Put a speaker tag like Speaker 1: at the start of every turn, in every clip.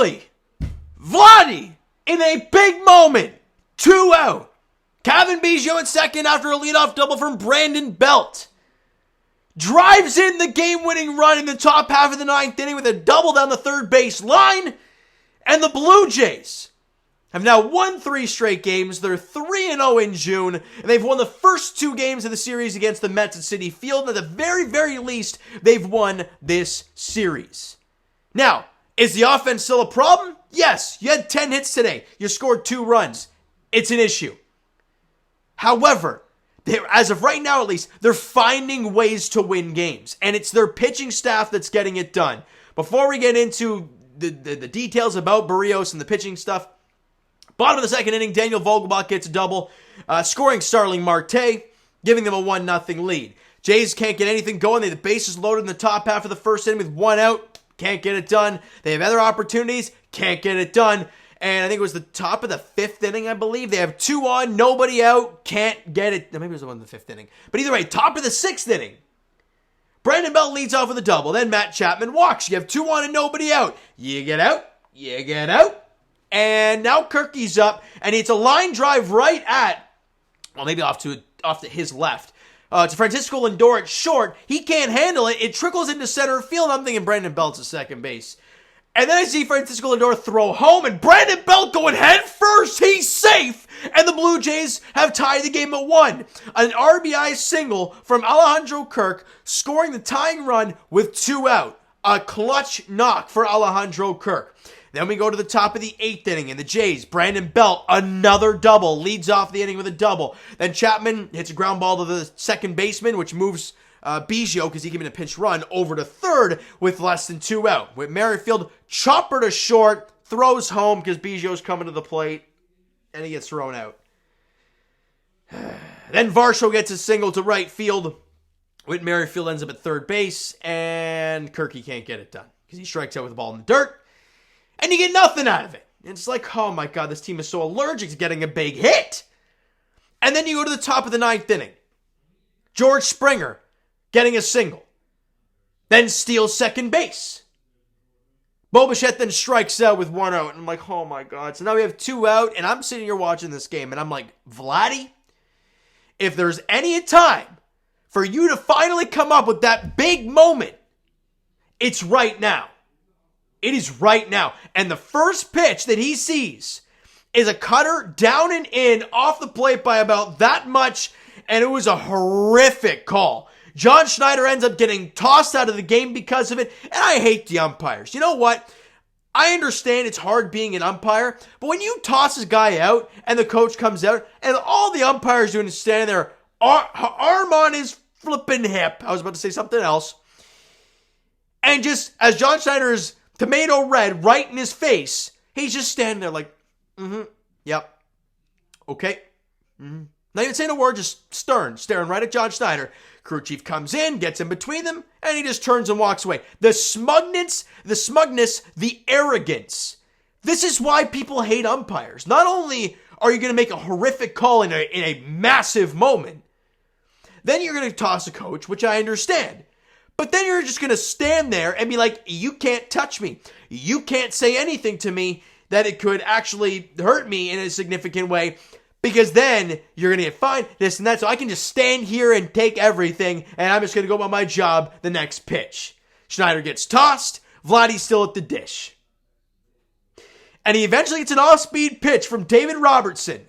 Speaker 1: finally, Vladdy in a big moment. 2 out. Kevin Biggio at second after a leadoff double from Brandon Belt. Drives in the game-winning run in the top half of the 9th inning with a double down the third base line. And the Blue Jays have now won 3 straight games. They're 3-0 in June. And they've won the first 2 games of the series against the Mets at Citi Field. And at the very, very least, they've won this series. Now, is the offense still a problem? Yes. You had 10 hits today. You scored 2 runs. It's an issue. However, as of right now at least, they're finding ways to win games. And it's their pitching staff that's getting it done. Before we get into the details about Barrios and the pitching stuff, bottom of the 2nd inning, Daniel Vogelbach gets a double, scoring Starling Marte, giving them a 1-0 lead. Jays can't get anything going. They have the bases loaded in the top half of the 1st inning with 1 out. Can't get it done. They have other opportunities. Can't get it done. And I think it was the top of the 5th inning, I believe. They have 2 on, nobody out. Can't get it. Maybe it was the one in the 5th inning. But either way, top of the 6th inning. Brandon Belt leads off with a double. Then Matt Chapman walks. You have 2 on and nobody out. You get out. You get out. And now Kirky's up. And it's a line drive right at, well, maybe off to his left. To Francisco Lindor at short. He can't handle it. It trickles into center field. I'm thinking Brandon Belt's at second base. And then I see Francisco Lindor throw home, and Brandon Belt going head first. He's safe. And the Blue Jays have tied the game at 1. An RBI single from Alejandro Kirk, scoring the tying run with 2 out. A clutch knock for Alejandro Kirk. Then we go to the top of the 8th inning, and the Jays, Brandon Belt, another double, leads off the inning with a double. Then Chapman hits a ground ball to the second baseman, which moves Biggio, because he gave him a pinch run, over to third with less than 2 out. With Merrifield, chopper to short, throws home because Biggio's coming to the plate, and he gets thrown out. Then Varsho gets a single to right field. Whit Merrifield ends up at third base, and Kirky can't get it done because he strikes out with the ball in the dirt, and you get nothing out of it. It's like, oh my God, this team is so allergic to getting a big hit. And then you go to the top of the 9th inning. George Springer getting a single. Then steals second base. Bo Bichette then strikes out with 1 out. And I'm like, oh my God. So now we have 2 out. And I'm sitting here watching this game. And I'm like, Vladdy, if there's any time for you to finally come up with that big moment, it's right now. It is right now. And the first pitch that he sees is a cutter down and in off the plate by about that much. And it was a horrific call. John Schneider ends up getting tossed out of the game because of it, and I hate the umpires. You know what? I understand it's hard being an umpire, but when you toss a guy out and the coach comes out and all the umpire's doing is standing there, arm on his flipping hip. I was about to say something else. And just as John Schneider is tomato red right in his face, he's just standing there like, yep, okay, Not even saying a word, just staring right at John Schneider. Crew chief comes in, gets in between them, and he just turns and walks away. The smugness, the arrogance. This is why people hate umpires. Not only are you going to make a horrific call in a massive moment, then you're going to toss a coach, which I understand. But then you're just going to stand there and be like, you can't touch me. You can't say anything to me that it could actually hurt me in a significant way. Because then you're going to get fined, this and that. So I can just stand here and take everything, and I'm just going to go about my job the next pitch. Schneider gets tossed. Vladdy's still at the dish. And he eventually gets an off-speed pitch from David Robertson.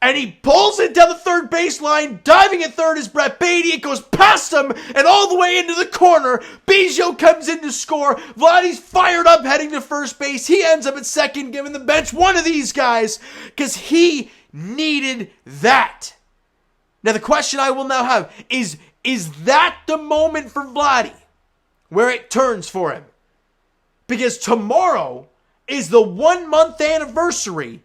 Speaker 1: And he pulls it down the third baseline. Diving at third is Brett Beatty. It goes past him and all the way into the corner. Biggio comes in to score. Vladdy's fired up heading to first base. He ends up at second, giving the bench one of these guys because he needed that. Now the question I will now have is that the moment for Vladdy where it turns for him? Because tomorrow is the 1 month anniversary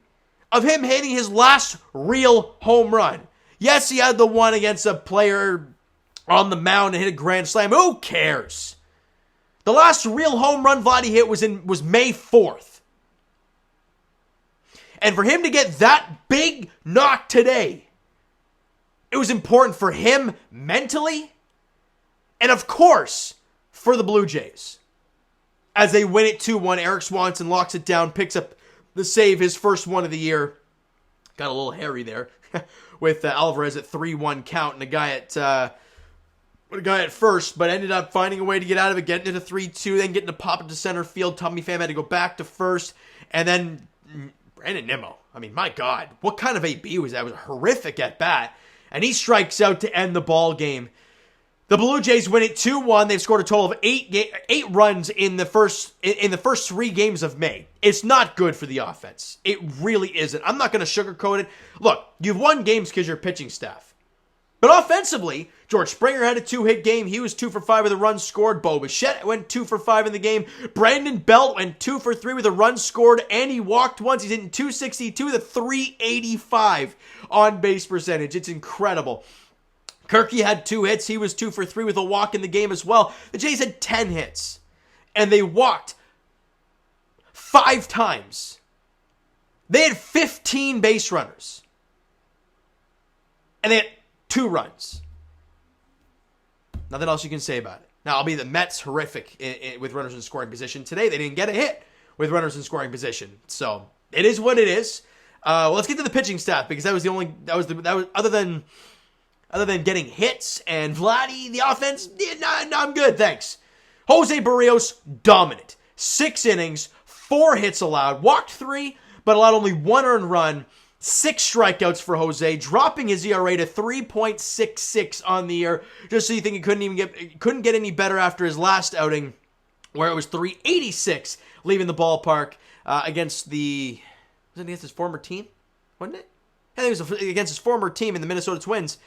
Speaker 1: of him hitting his last real home run. Yes, he had the one against a player on the mound and hit a grand slam. Who cares? The last real home run Vladdy hit was May 4th. And for him to get that big knock today, it was important for him mentally and, of course, for the Blue Jays. as they win it 2-1. Eric Swanson locks it down, picks up the save, his first one of the year. Got a little hairy there with Alvarez at 3-1 count and a guy at first, but ended up finding a way to get out of it, getting into 3-2, then getting to pop into center field. Tommy Pham had to go back to first, and then Brandon Nimmo. I mean, my God, what kind of AB was that? It was a horrific at bat, and he strikes out to end the ball game. The Blue Jays win it 2-1. They've scored a total of 8 runs in the first 3 games of May. It's not good for the offense. It really isn't. I'm not going to sugarcoat it. Look, you've won games because you're pitching staff. But offensively, George Springer had a 2-hit game. He was 2 for 5 with a run scored. Bo Bichette went 2 for 5 in the game. Brandon Belt went 2 for 3 with a run scored, and he walked once. He's hitting .262 with a .385 on base percentage. It's incredible. Kirky had 2 hits. He was 2 for 3 with a walk in the game as well. The Jays had 10 hits, and they walked 5 times. They had 15 base runners, and they had 2 runs. Nothing else you can say about it. Now, I'll be the Mets horrific with runners in scoring position. Today, they didn't get a hit with runners in scoring position. So, it is what it is. Well, let's get to the pitching staff, because that was other than getting hits and Vladdy, the offense, I'm good, thanks. Jose Barrios, dominant. 6 innings, 4 hits allowed, walked 3, but allowed only 1 earned run. 6 strikeouts for Jose, dropping his ERA to 3.66 on the year. Just so you think he couldn't get any better after his last outing, where it was 3.86 leaving the ballpark against his former team, wasn't it? I think it was against his former team in the Minnesota Twins.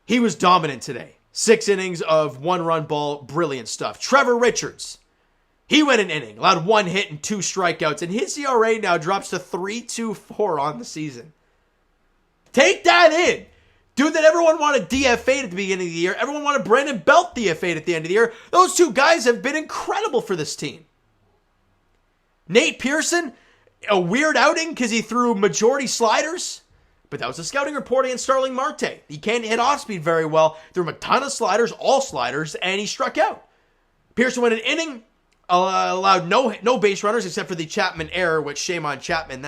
Speaker 1: He was dominant today. 6 innings of 1-run ball, brilliant stuff. Trevor Richards, he went an inning, allowed 1 hit and 2 strikeouts, and his ERA now drops to 3.24 on the season. Take that in. Dude that everyone wanted DFA'd at the beginning of the year. Everyone wanted Brandon Belt DFA'd at the end of the year. Those 2 guys have been incredible for this team. Nate Pearson, a weird outing because he threw majority sliders. But that was a scouting report against Starling Marte. He can't hit off speed very well. Threw him a ton of sliders, all sliders, and he struck out. Pearson went an inning, allowed no base runners except for the Chapman error, which shame on Chapman.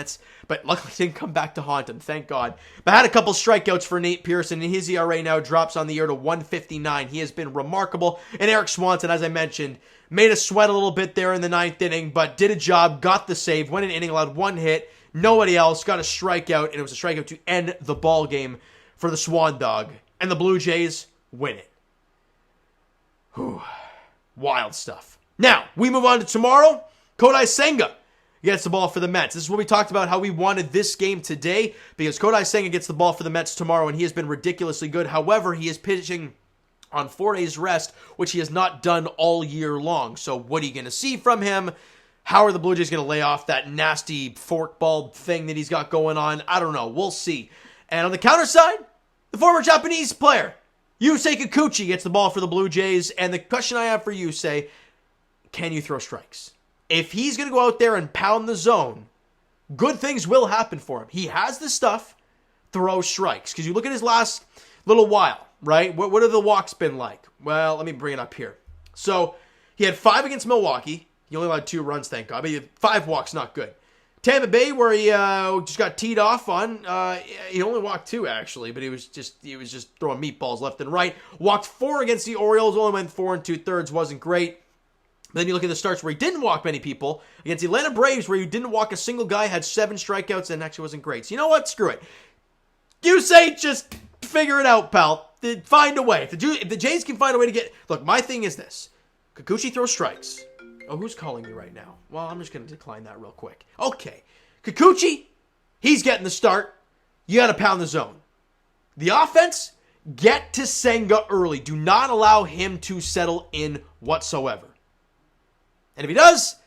Speaker 1: But luckily didn't come back to haunt him, thank God. But had a couple strikeouts for Nate Pearson, and his ERA now drops on the year to 1.59. He has been remarkable. And Eric Swanson, as I mentioned, made us sweat a little bit there in the 9th inning, but did a job, got the save, went an inning, allowed 1 hit. Nobody else got a strikeout, and it was a strikeout to end the ball game for the Swan Dog. And the Blue Jays win it. Whew. Wild stuff. Now, we move on to tomorrow. Kodai Senga gets the ball for the Mets. This is what we talked about, how we wanted this game today, because Kodai Senga gets the ball for the Mets tomorrow, and he has been ridiculously good. However, he is pitching on 4 days rest, which he has not done all year long. So what are you going to see from him? How are the Blue Jays going to lay off that nasty forkball thing that he's got going on? I don't know. We'll see. And on the counter side, the former Japanese player, Yusei Kikuchi, gets the ball for the Blue Jays. And the question I have for Yusei, can you throw strikes? If he's going to go out there and pound the zone, good things will happen for him. He has the stuff, throw strikes. Because you look at his last little while, right? What have the walks been like? Well, let me bring it up here. So he had 5 against Milwaukee. He only allowed 2 runs, thank God. But he had 5 walks, not good. Tampa Bay, where he just got teed off on, he only walked 2 actually, but he was just throwing meatballs left and right. Walked 4 against the Orioles, only went 4 2/3, wasn't great. Then you look at the starts where he didn't walk many people. Against the Atlanta Braves, where he didn't walk a single guy, had 7 strikeouts, and actually wasn't great. So you know what? Screw it. Yusei, just figure it out, pal. Find a way. If the Jays can find a way to get... Look, my thing is this. Kikuchi throws strikes. Oh, who's calling me right now? Well, I'm just going to decline that real quick. Okay. Kikuchi, he's getting the start. You got to pound the zone. The offense, get to Senga early. Do not allow him to settle in whatsoever. And if he does,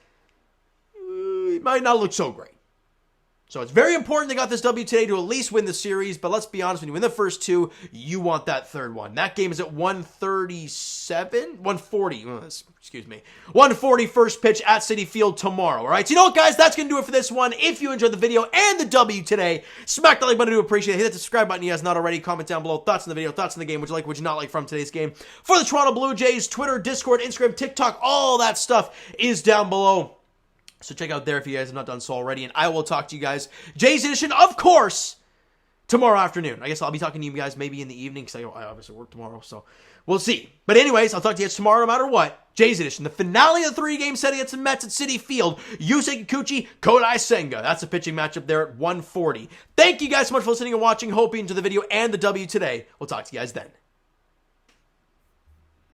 Speaker 1: it might not look so great. So it's very important they got this W today to at least win the series. But let's be honest, when you win the first two, you want that third one. That game is at 137? 140. Excuse me. 140 first pitch at Citi Field tomorrow. All right. So you know what, guys? That's going to do it for this one. If you enjoyed the video and the W today, smack that like button. I do appreciate it. Hit that subscribe button if you guys not already. Comment down below. Thoughts on the video. Thoughts on the game. Would you like, would you not like from today's game? For the Toronto Blue Jays, Twitter, Discord, Instagram, TikTok, all that stuff is down below. So check out there if you guys have not done so already. And I will talk to you guys, Jays Edition, of course, tomorrow afternoon. I guess I'll be talking to you guys maybe in the evening because I obviously work tomorrow. So we'll see. But anyways, I'll talk to you guys tomorrow no matter what. Jays Edition, the finale of the 3-game set against the Mets at Citi Field. Yusei Kikuchi, Kodai Senga. That's a pitching matchup there at 140. Thank you guys so much for listening and watching. Hope you enjoyed the video and the W today. We'll talk to you guys then.